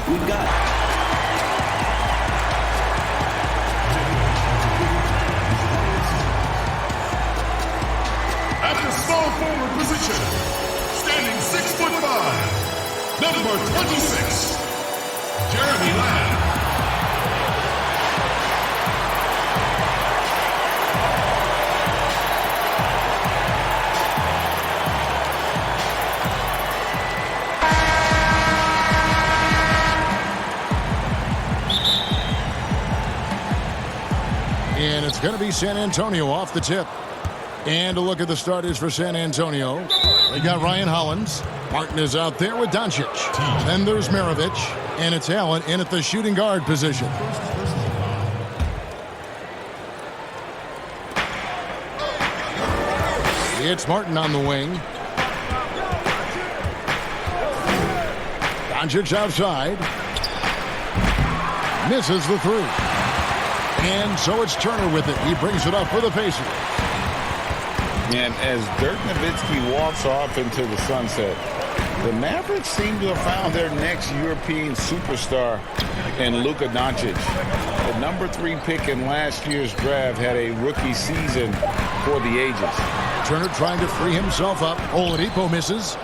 we've got it. At the small forward position, standing 6'5", number 26, Jeremy Lamb. And it's going to be San Antonio off the tip. And a look at the starters for San Antonio. They got Ryan Hollins. Martin is out there with Doncic. Then there's Maravich. And it's Allen in at the shooting guard position. It's Martin on the wing. Doncic outside. Misses the three. And so it's Turner with it. He brings it up for the Pacers. And as Dirk Nowitzki walks off into the sunset, the Mavericks seem to have found their next European superstar in Luka Doncic. The number 3 pick in last year's draft had a rookie season for the ages. Turner trying to free himself up. Oladipo misses.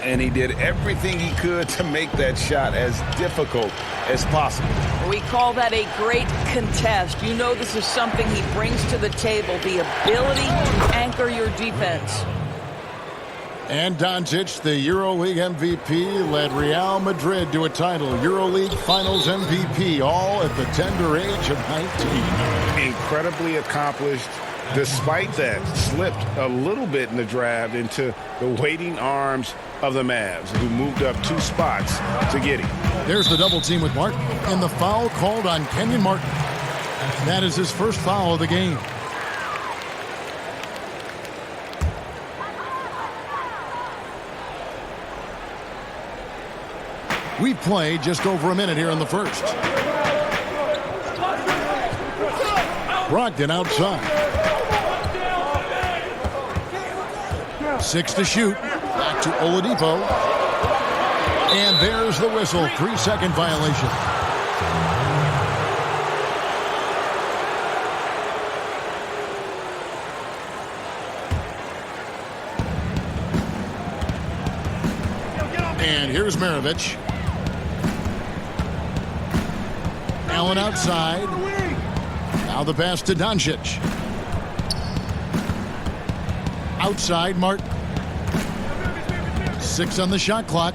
And he did everything he could to make that shot as difficult as possible. We call that a great contest. You know this is something he brings to the table, the ability to anchor your defense. And Doncic, the EuroLeague MVP, led Real Madrid to a title. EuroLeague Finals MVP, all at the tender age of 19. Incredibly accomplished. Despite that, slipped a little bit in the draft into the waiting arms of the Mavs, who moved up 2 spots to get him. There's the double team with Martin, and the foul called on Kenyon Martin. That is his first foul of the game. We've played just over a minute here in the first. Brogdon outside. 6 to shoot. Back to Oladipo. And there's the whistle. 3-second violation. And here's Maravich. Allen outside. Now the pass to Doncic. Outside, Martin. 6 on the shot clock.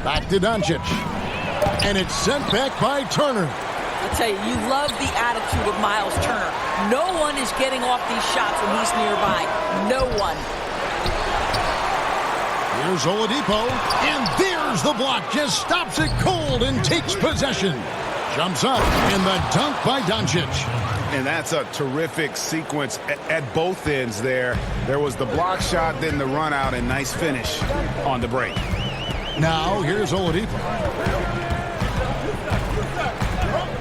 Back to Doncic. And it's sent back by Turner. I'll tell you love the attitude of Miles Turner. No one is getting off these shots when he's nearby. No one. Here's Oladipo. And there's the block. Just stops it cold and takes possession. Jumps up in the dunk by Doncic. And that's a terrific sequence at both ends there. There was the block shot, then the run out, and nice finish on the break. Now here's Oladipo.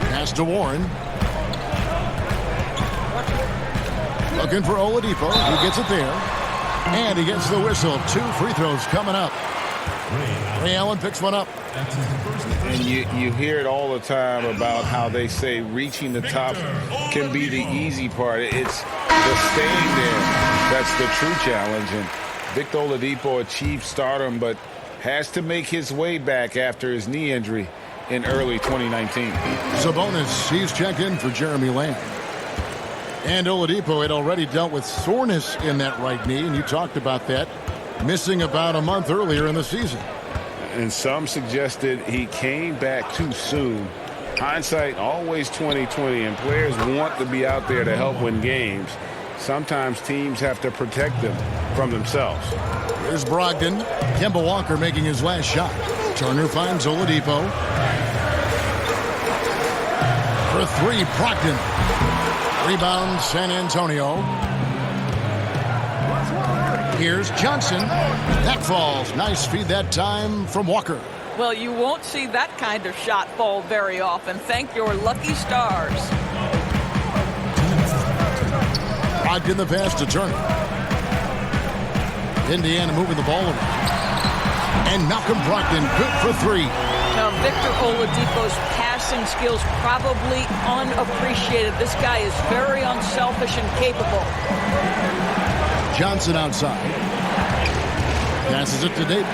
Pass to Warren. Looking for Oladipo. He gets it there. And he gets the whistle. 2 free throws coming up. Ray Allen picks one up. And you hear it all the time about how they say reaching the top can be the easy part. It's the staying there that's the true challenge. And Victor Oladipo achieved stardom, but has to make his way back after his knee injury in early 2019. Sabonis, he's checked in for Jeremy Lamb. And Oladipo had already dealt with soreness in that right knee, and you talked about that, missing about a month earlier in the season. And some suggested he came back too soon. Hindsight always 20/20, and players want to be out there to help win games. Sometimes teams have to protect them from themselves. Here's Brogdon. Kemba Walker making his last shot. Turner finds Oladipo. For 3, Brogdon. Rebound, San Antonio. Here's Johnson. That falls. Nice feed that time from Walker. Well, you won't see that kind of shot fall very often. Thank your lucky stars. Brogdon the pass to Turner. Indiana moving the ball around. And Malcolm Brogdon good for 3. Now, Victor Oladipo's passing skills probably unappreciated. This guy is very unselfish and capable. Johnson outside. Passes it to Davis.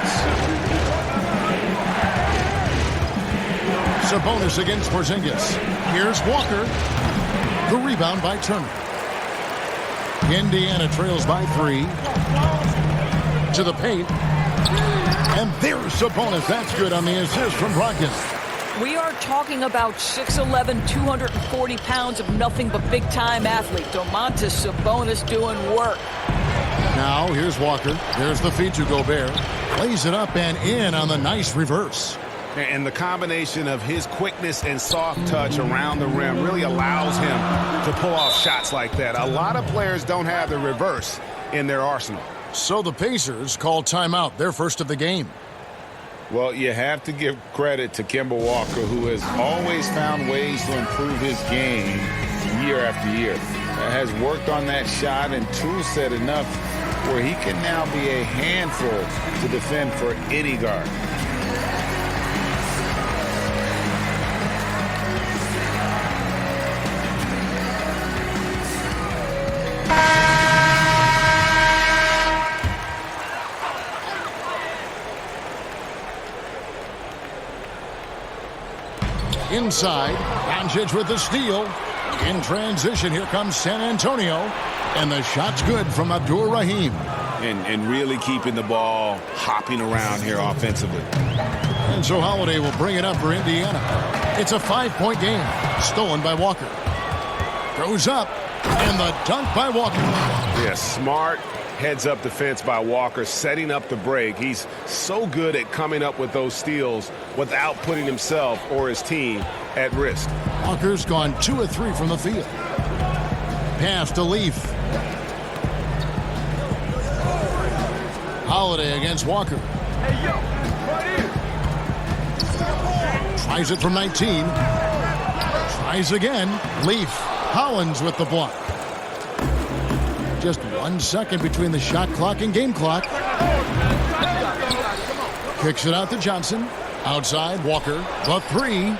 Sabonis against Porzingis. Here's Walker. The rebound by Turner. Indiana trails by 3. To the paint. And there's Sabonis. That's good on the assist from Brogdon. We are talking about 6'11", 240 pounds of nothing but big-time athlete. Domantas Sabonis doing work. Now, here's Walker. There's the feed to Gobert. Lays it up and in on the nice reverse. And the combination of his quickness and soft touch around the rim really allows him to pull off shots like that. A lot of players don't have the reverse in their arsenal. So the Pacers call timeout, their first of the game. Well, you have to give credit to Kemba Walker, who has always found ways to improve his game year after year. Has worked on that shot and tool set enough where he can now be a handful to defend for any guard. Inside, Doncic with the steal. In transition, here comes San Antonio. And the shot's good from Abdur-Rahim. And really keeping the ball hopping around here offensively. And so Holiday will bring it up for Indiana. It's a 5-point game. Stolen by Walker. Goes up. And the dunk by Walker. Yeah, smart heads-up defense by Walker, setting up the break. He's so good at coming up with those steals without putting himself or his team at risk. Walker's gone 2 of 3 from the field. Pass to Leaf. Holiday against Walker. Tries it from 19. Tries again. Leaf. Hollins with the block. Just 1 second between the shot clock and game clock. Kicks it out to Johnson. Outside, Walker. The 3.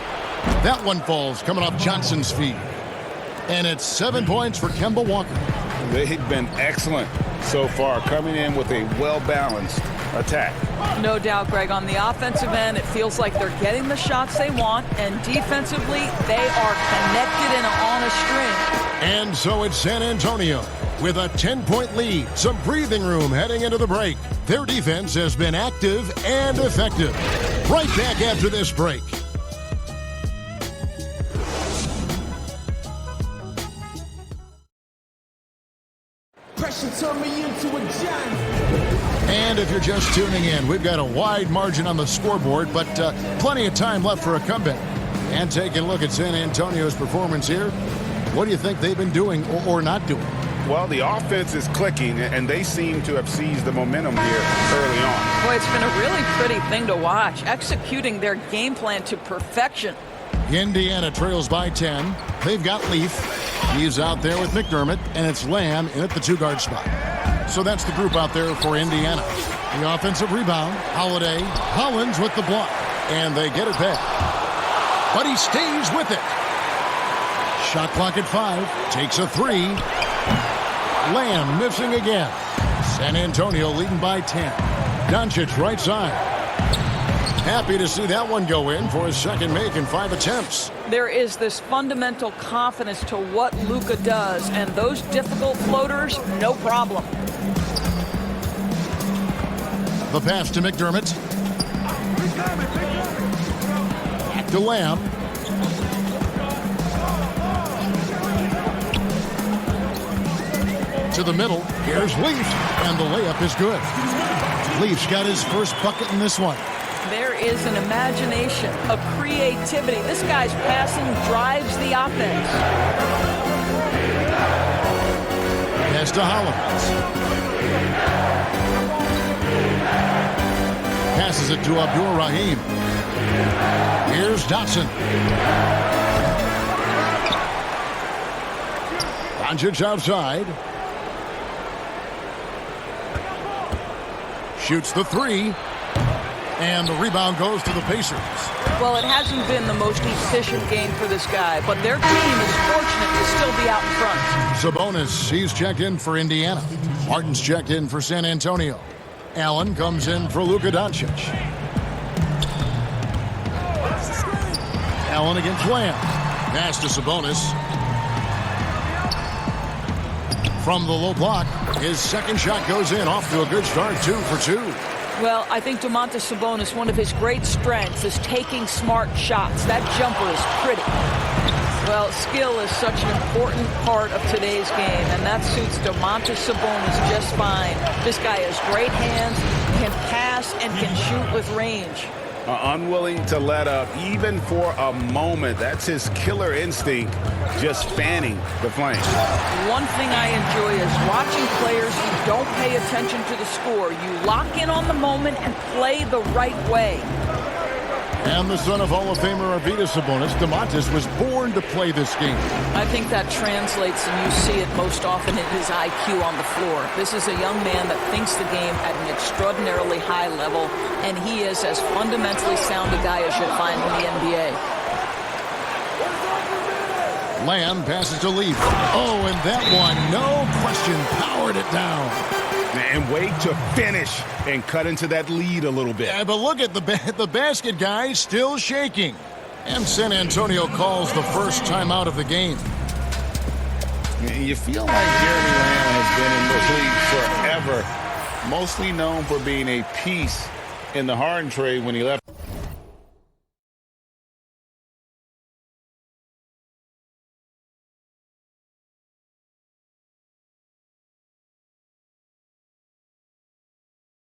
That one falls, coming off Johnson's feet. And it's 7 points for Kemba Walker. They've been excellent so far, coming in with a well-balanced attack. No doubt, Greg. On the offensive end, it feels like they're getting the shots they want, and defensively, they are connected and on a string. And so it's San Antonio with a 10-point lead. Some breathing room heading into the break. Their defense has been active and effective. Right back after this break. And if you're just tuning in, we've got a wide margin on the scoreboard, but plenty of time left for a comeback. And taking a look at San Antonio's performance here, what do you think they've been doing or not doing? Well, the offense is clicking, and they seem to have seized the momentum here early on. Boy, it's been a really pretty thing to watch, executing their game plan to perfection. Indiana trails by 10. They've got Leaf. He's out there with McDermott, and it's Lamb in at the 2-guard spot. So that's the group out there for Indiana. The offensive rebound, Holiday. Hollins with the block, and they get it back. But he stays with it. Shot clock at 5. Takes a 3. Lamb missing again. San Antonio leading by 10. Doncic right side. Happy to see that one go in for his second make in 5 attempts. There is this fundamental confidence to what Luka does, and those difficult floaters, no problem. The pass to McDermott. Back to Lamb. To the middle. Here's Leaf. And the layup is good. Leaf's got his first bucket in this one. There is an imagination, a creativity. This guy's passing drives the offense. Pass to Hollins. Passes it to Abdur-Rahim. Here's Dotson. Doncic outside. Shoots the 3. And the rebound goes to the Pacers. Well, it hasn't been the most efficient game for this guy, but their team is fortunate to still be out in front. Sabonis, he's checked in for Indiana. Martin's checked in for San Antonio. Allen comes in for Luka Doncic. Allen against Lamb. Pass to Sabonis. From the low block, his second shot goes in, off to a good start, 2 for 2. Well, I think Domantas Sabonis, one of his great strengths is taking smart shots. That jumper is pretty. Well, skill is such an important part of today's game, and that suits Domantas Sabonis just fine. This guy has great hands, can pass, and can shoot with range. Unwilling to let up even for a moment. That's his killer instinct, just fanning the flames. One thing I enjoy is watching players who don't pay attention to the score. You lock in on the moment and play the right way. And the son of Hall of Famer Arvydas Sabonis, Domantas was born to play this game. I think that translates, and you see it most often in his IQ on the floor. This is a young man that thinks the game at an extraordinarily high level, and he is as fundamentally sound a guy as you'll find in the NBA. Lamb passes to Leaf. Oh, and that one, no question, powered it down. And wait to finish and cut into that lead a little bit. Yeah, but look at the basket guy still shaking. And San Antonio calls the first timeout of the game. You feel like Jeremy Lamb has been in the league forever, mostly known for being a piece in the Harden trade when he left.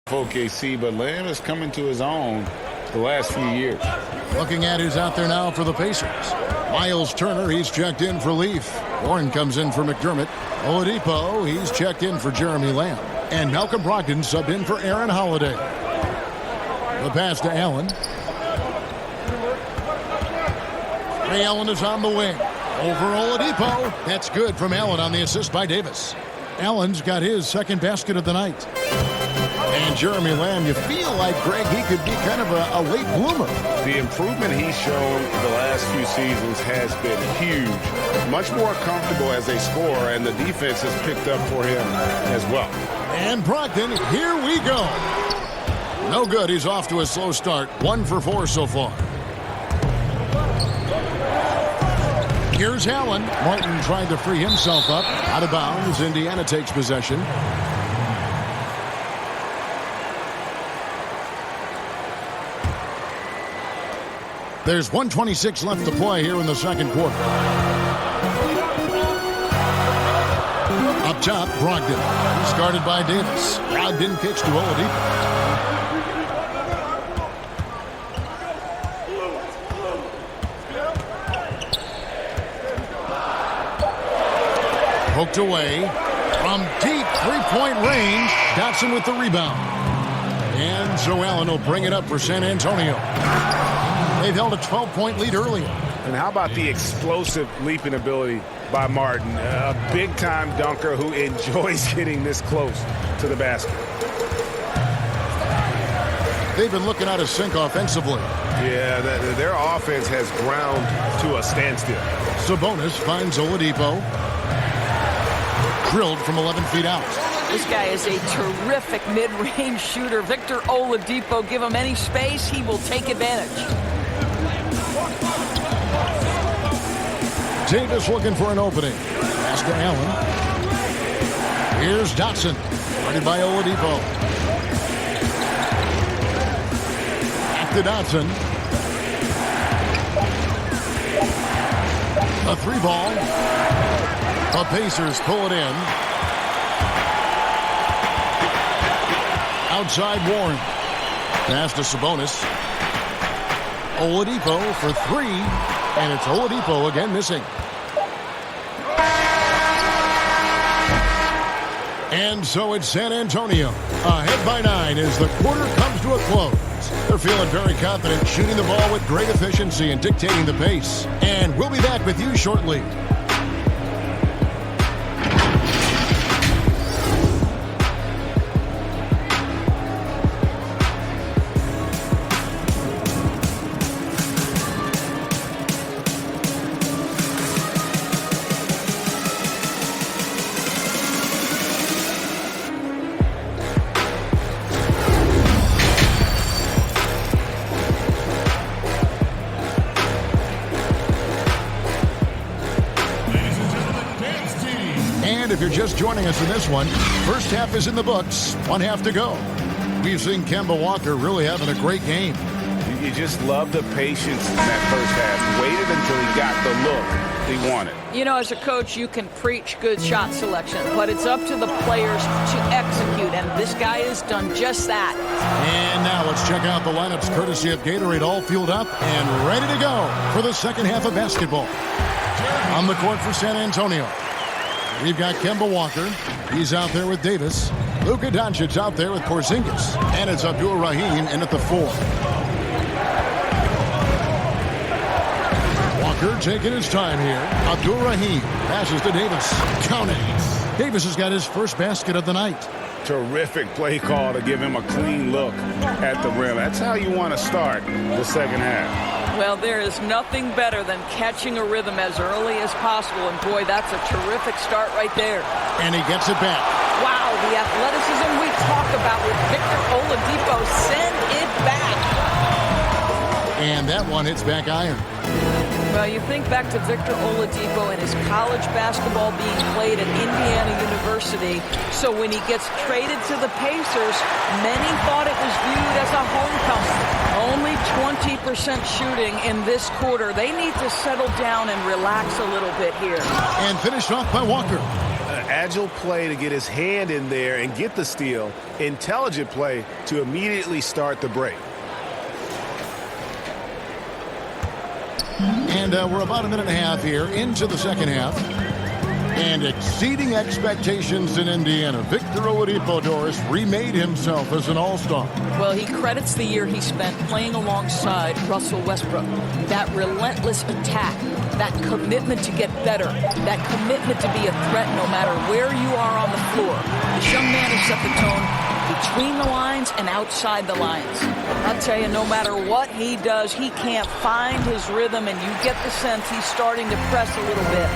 OKC, but Lamb is coming to his own the last few years. Looking at who's out there now for the Pacers. Miles Turner, he's checked in for Leaf. Warren comes in for McDermott. Oladipo, he's checked in for Jeremy Lamb. And Malcolm Brogdon subbed in for Aaron Holiday. The pass to Allen. Ray Allen is on the wing. Over Oladipo. That's good from Allen on the assist by Davis. Allen's got his second basket of the night. And Jeremy Lamb, you feel like, Greg, he could be kind of a late bloomer. The improvement he's shown the last few seasons has been huge. Much more comfortable as a scorer, and the defense has picked up for him as well. And Brogdon, here we go. No good. He's off to a slow start. 1 for 4 so far. Here's Allen. Martin trying to free himself up. Out of bounds. Indiana takes possession. There's 1:26 left to play here in the second quarter. Up top, Brogdon. He's guarded by Davis. Brogdon kicks to Oladipo. Poked away from deep three-point range. Dotson with the rebound. And so Allen will bring it up for San Antonio. They've held a 12-point lead earlier. And how about the explosive leaping ability by Martin? A big-time dunker who enjoys getting this close to the basket. They've been looking out of sync offensively. Yeah, their offense has ground to a standstill. Sabonis finds Oladipo. Drilled from 11 feet out. This guy is a terrific mid-range shooter. Victor Oladipo, give him any space, he will take advantage. Davis looking for an opening. Pass to Allen. Here's Dotson. Guarded by Oladipo. Back to Dotson. A 3-ball. The Pacers pull it in. Outside Warren. Pass to Sabonis. Oladipo for 3. And it's Oladipo again missing. And so it's San Antonio. Ahead by 9 as the quarter comes to a close. They're feeling very confident, shooting the ball with great efficiency and dictating the pace. And we'll be back with you shortly. And if you're just joining us in this one, first half is in the books, one half to go. We've seen Kemba Walker really having a great game. You just love the patience in that first half. Waited until he got the look he wanted. You know, as a coach, you can preach good shot selection, but it's up to the players to execute, and this guy has done just that. And now let's check out the lineups courtesy of Gatorade, all fueled up and ready to go for the second half of basketball. On the court for San Antonio, we've got Kemba Walker. He's out there with Davis. Luka Doncic out there with Porzingis. And it's Abdul Rahim in at the 4. Walker taking his time here. Abdul Rahim passes to Davis. Count it. Davis has got his first basket of the night. Terrific play call to give him a clean look at the rim. That's how you want to start the second half. Well, there is nothing better than catching a rhythm as early as possible, and boy, that's a terrific start right there. And he gets it back. Wow, the athleticism we talk about with Victor Oladipo. Send it back. And that one hits back iron. Well, you think back to Victor Oladipo and his college basketball being played at Indiana University. So when he gets traded to the Pacers, many thought it was viewed as a homecoming. Only 20% shooting in this quarter. They need to settle down and relax a little bit here. And finished off by Walker. Agile play to get his hand in there and get the steal. Intelligent play to immediately start the break. And we're about a minute and a half here into the second half. And exceeding expectations in Indiana, Victor Oladipo, Doris, remade himself as an all-star. Well, he credits the year he spent playing alongside Russell Westbrook. That relentless attack, that commitment to get better, that commitment to be a threat no matter where you are on the floor. This young man has set the tone between the lines and outside the lines. I'll tell you, no matter what he does, he can't find his rhythm, and you get the sense he's starting to press a little bit.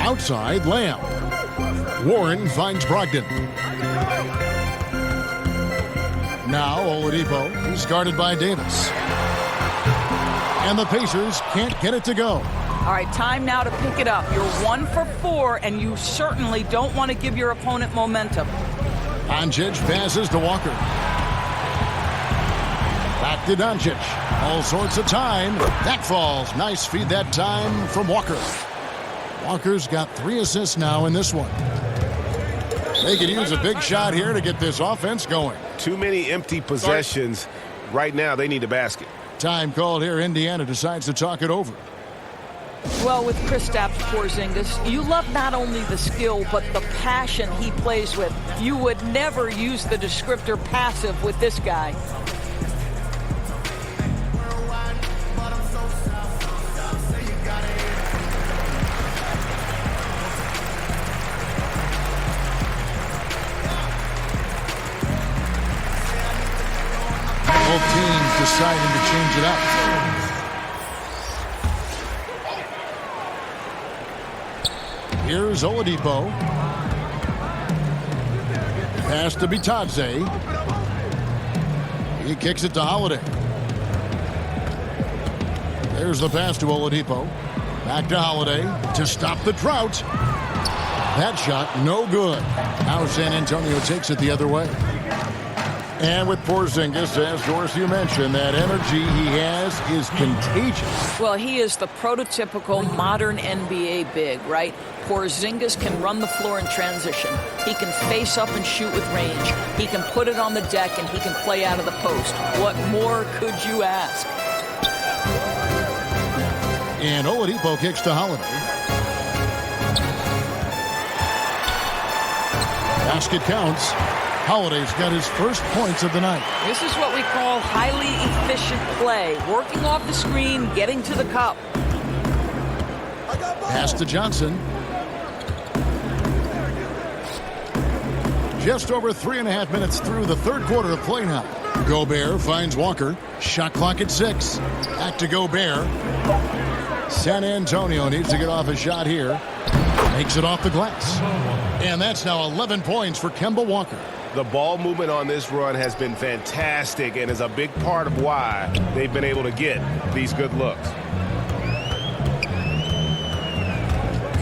Outside, Lamb. Warren finds Brogdon. Now Oladipo is guarded by Davis. And the Pacers can't get it to go. All right, time now to pick it up. You're 1 for 4, and you certainly don't want to give your opponent momentum. Doncic passes to Walker. Back to Doncic. All sorts of time. That falls. Nice feed that time from Walker. Walker's got 3 assists now in this one. They could use a big shot here to get this offense going. Too many empty possessions. Right now, they need a basket. Time called here. Indiana decides to talk it over. Well, with Kristaps Porzingis, you love not only the skill, but the passion he plays with. You would never use the descriptor passive with this guy. Both teams deciding to change it up. Here's Oladipo. Pass to Bitadze. He kicks it to Holiday. There's the pass to Oladipo. Back to Holiday to stop the drought. That shot, no good. Now San Antonio takes it the other way. And with Porzingis, as Doris, you mentioned, that energy he has is contagious. Well, he is the prototypical modern NBA big, right? Porzingis can run the floor in transition. He can face up and shoot with range. He can put it on the deck, and he can play out of the post. What more could you ask? And Oladipo kicks to Holiday. Basket counts. Holiday's got his first points of the night. This is what we call highly efficient play. Working off the screen, getting to the cup. Pass to Johnson. Just over 3.5 minutes through the third quarter of play now. Gobert finds Walker. Shot clock at 6. Back to Gobert. San Antonio needs to get off a shot here. Makes it off the glass. And that's now 11 points for Kemba Walker. The ball movement on this run has been fantastic and is a big part of why they've been able to get these good looks.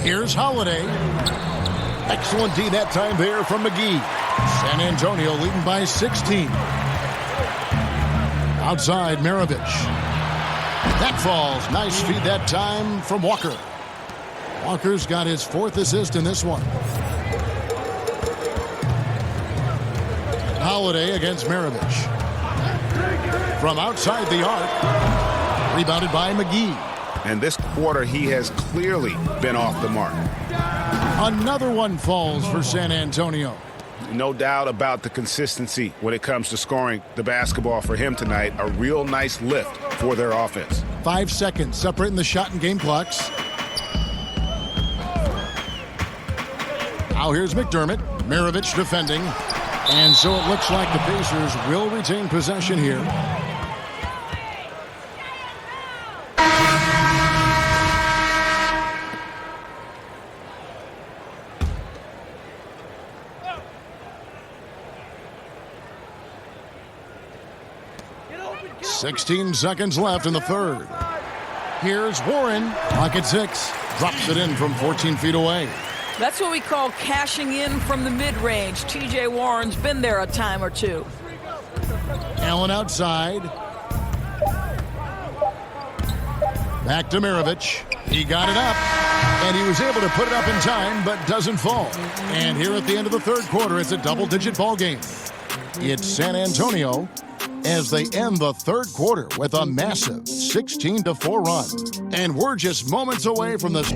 Here's Holiday. Excellent D that time there from McGee. San Antonio leading by 16. Outside, Maravich. That falls. Nice feed that time from Walker. Walker's got his 4th assist in this one. Holiday against Maravich. From outside the arc. Rebounded by McGee. And this quarter, he has clearly been off the mark. Another one falls for San Antonio. No doubt about the consistency when it comes to scoring the basketball for him tonight. A real nice lift for their offense. 5 seconds separating the shot and game clocks. Now here's McDermott. Maravich defending. And so it looks like the Pacers will retain possession here. .16 seconds left in the third. Here's Warren. Pocket 6. Drops it in from 14 feet away. That's what we call cashing in from the mid-range. T.J. Warren's been there a time or two. Allen outside. Back to Maravich. He got it up. And he was able to put it up in time, but doesn't fall. And here at the end of the third quarter, it's a double-digit ball game. It's San Antonio as they end the third quarter with a massive 16-4 run. And we're just moments away from this.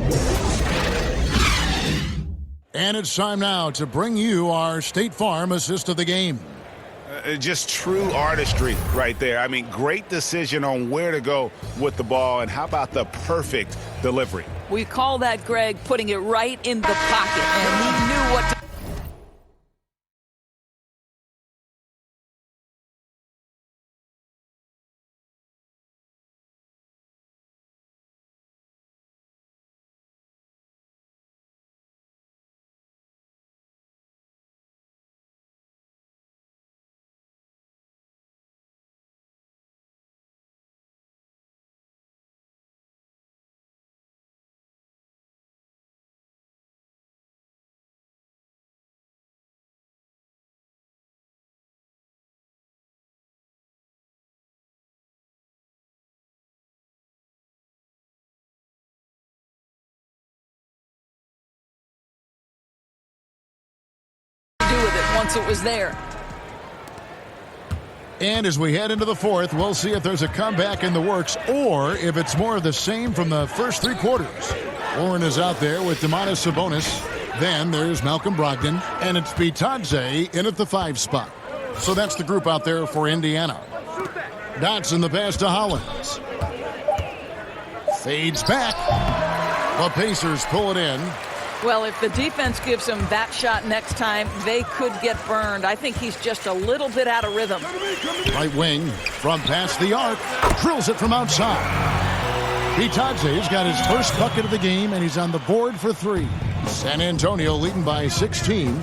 And it's time now to bring you our State Farm assist of the game. Just true artistry right there. I mean, great decision on where to go with the ball, and how about the perfect delivery? We call that, Greg, putting it right in the pocket, and he knew what to do with it once it was there. And as we head into the fourth, we'll see if there's a comeback in the works or if it's more of the same from the first 3 quarters. Warren is out there with Domantas Sabonis. Then there's Malcolm Brogdon, and it's Bitadze in at the 5 spot. So that's the group out there for Indiana. Dotson the pass to Hollins. Fades back. The Pacers pull it in. Well, if the defense gives him that shot next time, they could get burned. I think he's just a little bit out of rhythm. Right wing from past the arc. Drills it from outside. Bitadze's got his first bucket of the game, and he's on the board for 3. San Antonio leading by 16.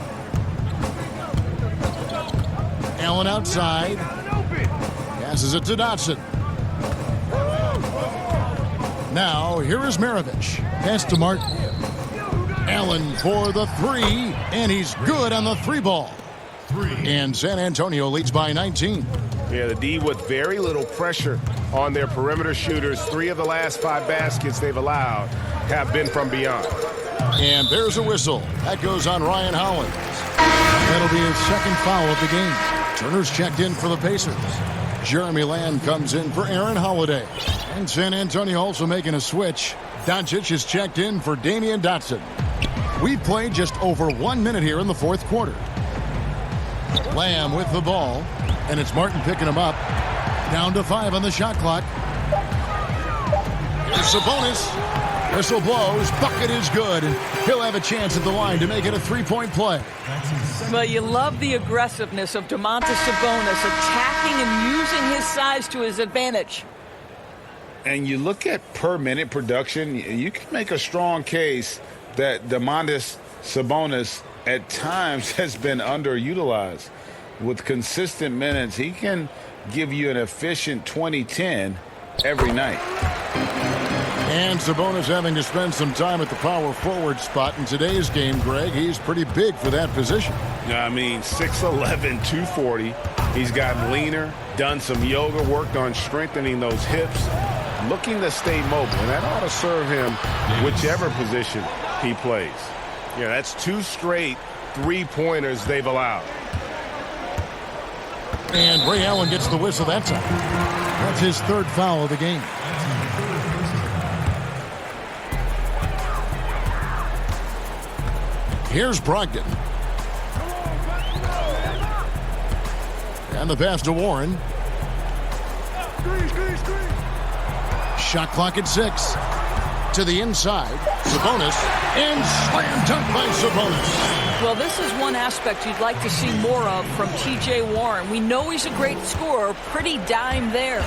Allen outside. Passes it to Dotson. Now, here is Maravich. Pass to Martin. Allen for the 3, and he's good on the 3 ball. And San Antonio leads by 19. Yeah, the D with very little pressure on their perimeter shooters. 3 of the last 5 baskets they've allowed have been from beyond. And there's a whistle. That goes on Ryan Hollins. That'll be his second foul of the game. Turner's checked in for the Pacers. Jeremy Lamb comes in for Aaron Holiday. And San Antonio also making a switch. Doncic is checked in for Damian Dotson. We've played just over 1 minute here in the fourth quarter. Lamb with the ball, and it's Martin picking him up. Down to 5 on the shot clock. Here's Sabonis. Whistle blows. Bucket is good. And he'll have a chance at the line to make it a 3-point play. Well, you love the aggressiveness of Domantas Sabonis, attacking and using his size to his advantage. And you look at per minute production, you can make a strong case that Domantas Sabonis at times has been underutilized. With consistent minutes, he can give you an efficient 20-10 every night. And Sabonis having to spend some time at the power forward spot in today's game, Greg. He's pretty big for that position. I mean, 6'11", 240. He's gotten leaner, done some yoga, worked on strengthening those hips, looking to stay mobile. And that ought to serve him whichever position he plays. Yeah, that's 2 straight three-pointers they've allowed. And Ray Allen gets the whistle that time. That's his 3rd foul of the game. Here's Brogdon. And the pass to Warren. Shot clock at 6. To the inside. Sabonis. And slam dunk by Sabonis. Well, this is one aspect you'd like to see more of from T.J. Warren. We know he's a great scorer. Pretty dime there.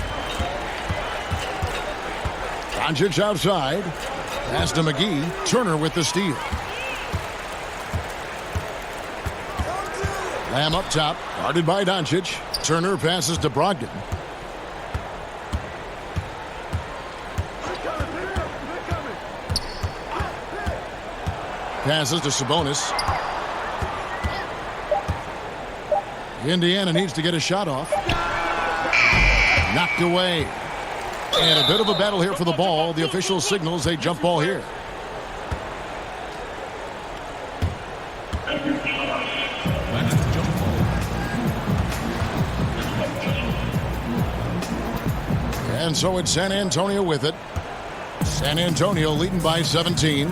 Doncic outside. Pass to McGee. Turner with the steal. Lamb up top, guarded by Doncic. Turner passes to Brogdon. Passes to Sabonis. Indiana needs to get a shot off. Knocked away. And a bit of a battle here for the ball. The official signals a jump ball here. And so it's San Antonio with it. San Antonio leading by 17.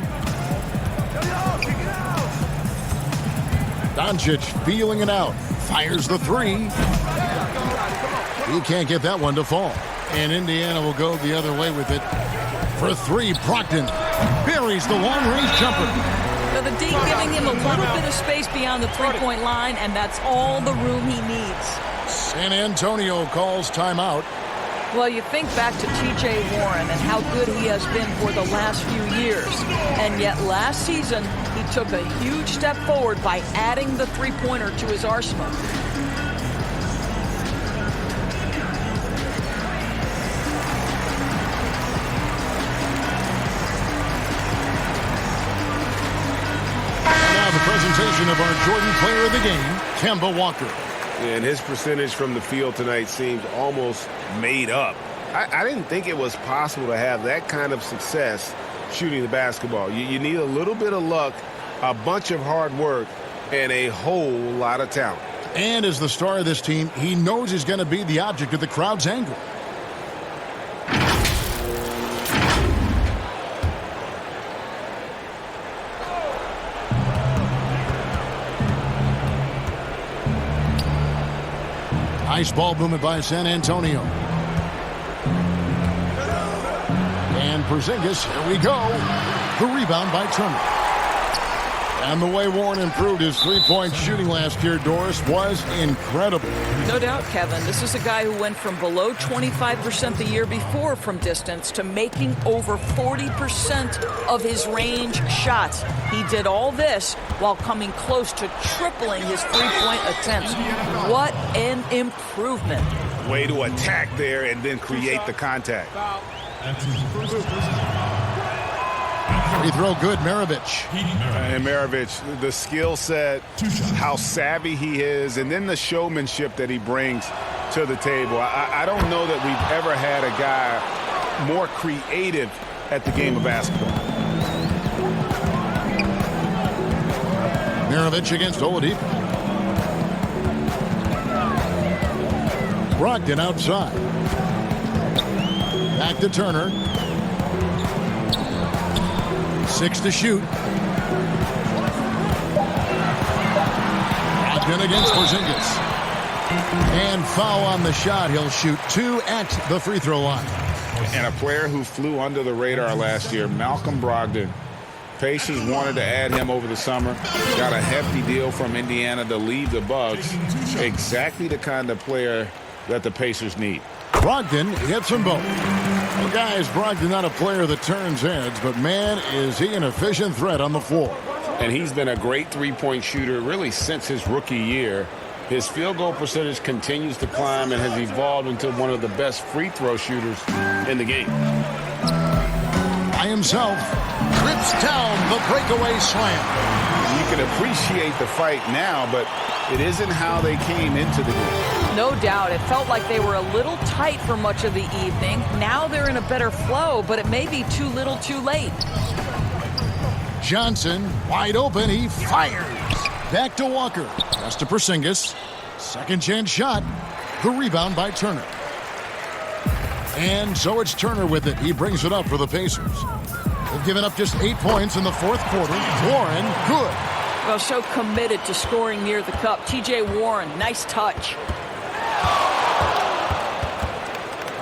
Doncic feeling it out. Fires the 3. He can't get that one to fall. And Indiana will go the other way with it. For 3, Brogdon buries the long-range jumper. So the D giving him a little bit of space beyond the three-point line, and that's all the room he needs. San Antonio calls timeout. Well, you think back to T.J. Warren and how good he has been for the last few years. And yet last season, he took a huge step forward by adding the three-pointer to his arsenal. Now the presentation of our Jordan Player of the Game, Kemba Walker. And his percentage from the field tonight seems almost made up. I didn't think it was possible to have that kind of success shooting the basketball. You need a little bit of luck, a bunch of hard work, and a whole lot of talent. And as the star of this team, he knows he's going to be the object of the crowd's anger. Nice ball movement by San Antonio. And Porzingis, here we go. The rebound by Turner. And the way Warren improved his three-point shooting last year, Doris, was incredible. No doubt, Kevin. This is a guy who went from below 25% the year before from distance to making over 40% of his range shots. He did all this while coming close to tripling his three-point attempts. What an improvement. Way to attack there and then create the contact. Free throw good, Maravich. And Maravich, the skill set, how savvy he is, and then the showmanship that he brings to the table. I don't know that we've ever had a guy more creative at the game of basketball. Maravich against Oladipo. Brogdon outside. Back to Turner. 6 to shoot. Brogdon against Porzingis. And foul on the shot. He'll shoot 2 at the free throw line. And a player who flew under the radar last year, Malcolm Brogdon. Pacers wanted to add him over the summer. Got a hefty deal from Indiana to leave the Bucks. Exactly the kind of player that the Pacers need. Brogdon hits them both. Well, guys, Brogdon not a player that turns heads, but man, is he an efficient threat on the floor. And he's been a great three-point shooter really since his rookie year. His field goal percentage continues to climb and has evolved into one of the best free throw shooters in the game. by himself. Trips down the breakaway slam. You can appreciate the fight now, but it isn't how they came into the game. No doubt. It felt like they were a little tight for much of the evening. Now they're in a better flow, but it may be too little too late. Johnson, wide open, he fires. Back to Walker. Pass to Porzingis. Second chance shot. The rebound by Turner. And so it's Turner with it. He brings it up for the Pacers. They've given up just 8 points in the fourth quarter. Warren, good. Well, so committed to scoring near the cup. T.J. Warren, nice touch.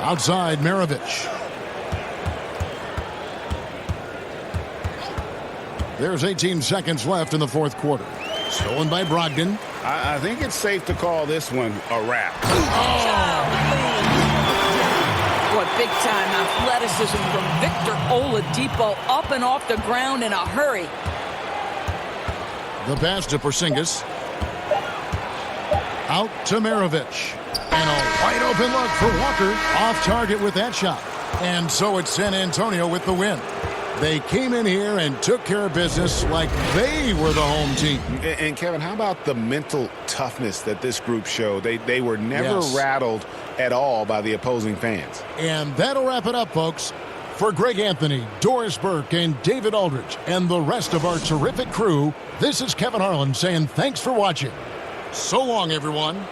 Outside, Maravich. There's 18 seconds left in the fourth quarter. Stolen by Brogdon. I think it's safe to call this one a wrap. What big-time athleticism from Victor Oladipo, up and off the ground in a hurry. The pass to Porzingis. Out to Maravich. And a wide open look for Walker. Off target with that shot. And so it's San Antonio with the win. They came in here and took care of business like they were the home team. And Kevin, how about the mental toughness that this group showed? They were never rattled at all by the opposing fans. And that'll wrap it up, folks. For Greg Anthony, Doris Burke, and David Aldridge, and the rest of our terrific crew, this is Kevin Harlan saying thanks for watching. So long, everyone.